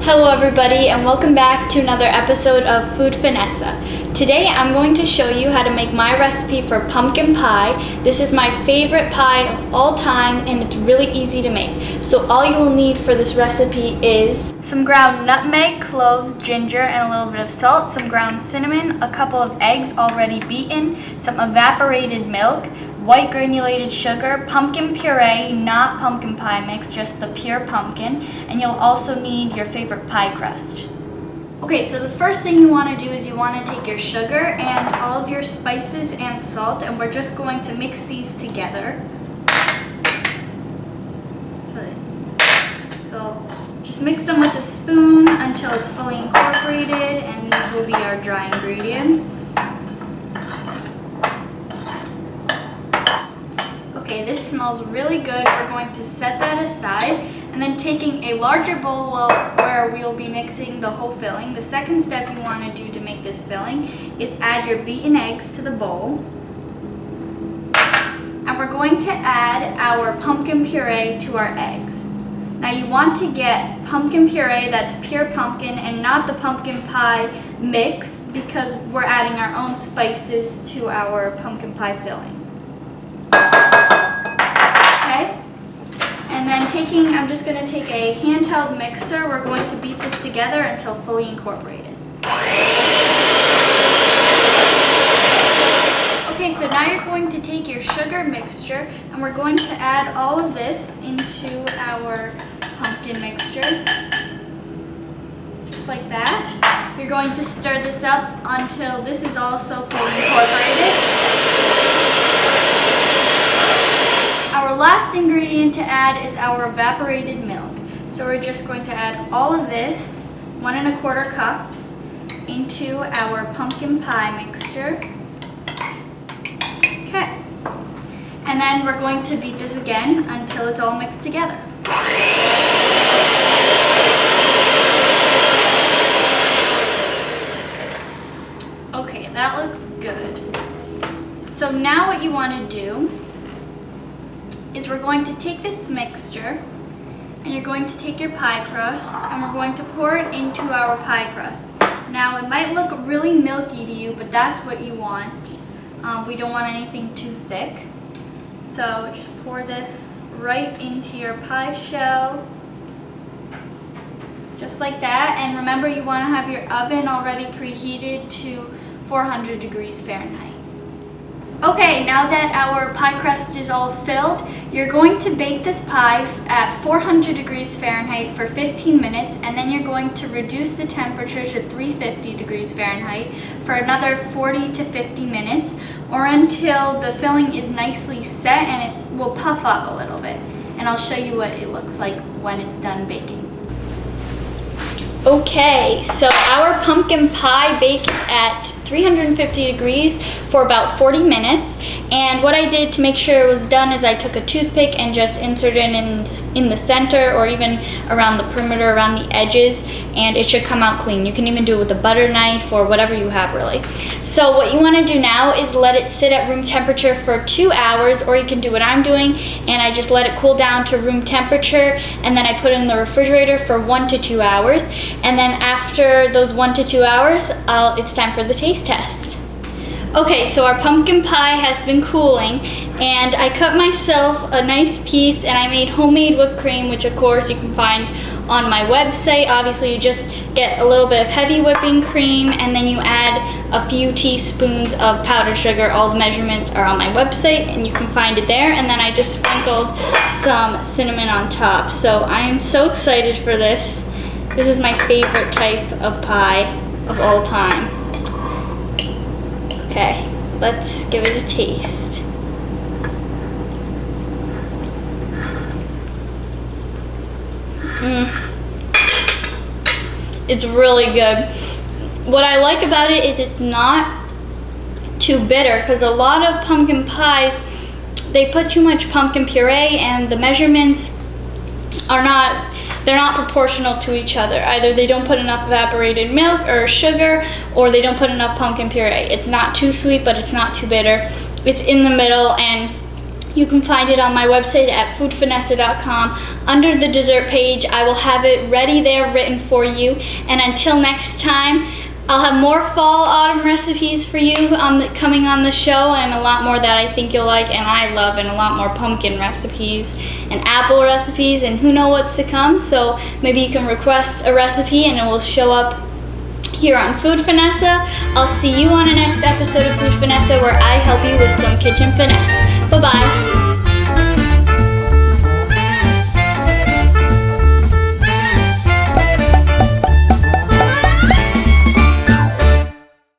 Hello everybody and welcome back to another episode of Food Finessa. Today I'm going to show you how to make my recipe for pumpkin pie. This is my favorite pie of all time and it's really easy to make. So all you will need for this recipe is some ground nutmeg, cloves, ginger, and a little bit of salt, some ground cinnamon, a couple of eggs already beaten, some evaporated milk, white granulated sugar, pumpkin puree, not pumpkin pie mix, just the pure pumpkin, and you'll also need your favorite pie crust. Okay, so the first thing you want to do is you want to take your sugar and all of your spices and salt, and we're just going to mix these together. So just mix them with a spoon until it's fully incorporated, and these will be our dry ingredients. Okay, this smells really good. We're going to set that aside, and then taking a larger bowl where we'll be mixing the whole filling. The second step you want to do to make this filling is add your beaten eggs to the bowl. And we're going to add our pumpkin puree to our eggs. Now you want to get pumpkin puree that's pure pumpkin and not the pumpkin pie mix, because we're adding our own spices to our pumpkin pie filling. Okay, and then I'm just going to take a handheld mixer. We're going to beat this together until fully incorporated. Okay, so now you're going to take your sugar mixture and we're going to add all of this into our pumpkin mixture. Just like that. You're going to stir this up until this is also fully incorporated. Our last ingredient to add is our evaporated milk. So we're just going to add all of this, 1 1/4 cups, into our pumpkin pie mixture. Okay. And then we're going to beat this again until it's all mixed together. Okay, that looks good. So now what you want to do is we're going to take this mixture and you're going to take your pie crust and we're going to pour it into our pie crust. Now it might look really milky to you, but that's what you want. We don't want anything too thick. So just pour this right into your pie shell. Just like that. And remember, you want to have your oven already preheated to 400 degrees Fahrenheit. Okay, now that our pie crust is all filled, you're going to bake this pie at 400 degrees Fahrenheit for 15 minutes, and then you're going to reduce the temperature to 350 degrees Fahrenheit for another 40 to 50 minutes, or until the filling is nicely set and it will puff up a little bit. And I'll show you what it looks like when it's done baking. Okay, so our pumpkin pie baked at 350 degrees for about 40 minutes, and what I did to make sure it was done is I took a toothpick and just inserted it in the center, or even around the perimeter, around the edges, and it should come out clean. You can even do it with a butter knife or whatever you have, really. So what you want to do now is let it sit at room temperature for 2 hours, or you can do what I'm doing, and I just let it cool down to room temperature, and then I put it in the refrigerator for 1 to 2 hours, and then after those 1 to 2 hours, it's time for the taste test. Okay, so our pumpkin pie has been cooling, and I cut myself a nice piece and I made homemade whipped cream, which of course you can find on my website. Obviously you just get a little bit of heavy whipping cream and then you add a few teaspoons of powdered sugar. All the measurements are on my website and you can find it there, and then I just sprinkled some cinnamon on top. So I am so excited for this. This is my favorite type of pie of all time. Okay, let's give it a taste. It's really good. What I like about it is it's not too bitter, because a lot of pumpkin pies, they put too much pumpkin puree and the measurements they're not proportional to each other. Either they don't put enough evaporated milk or sugar, or they don't put enough pumpkin puree. It's not too sweet, but it's not too bitter. It's in the middle, and You can find it on my website at foodfinessa.com. Under the dessert page, I will have it ready there, written for you. And until next time, I'll have more fall, autumn recipes for you coming on the show, and a lot more that I think you'll like and I love, and a lot more pumpkin recipes and apple recipes, and who knows what's to come. So maybe you can request a recipe and it will show up here on Food Finessa. I'll see you on the next episode of Food Finessa, where I help you with some kitchen finesse. Bye-bye.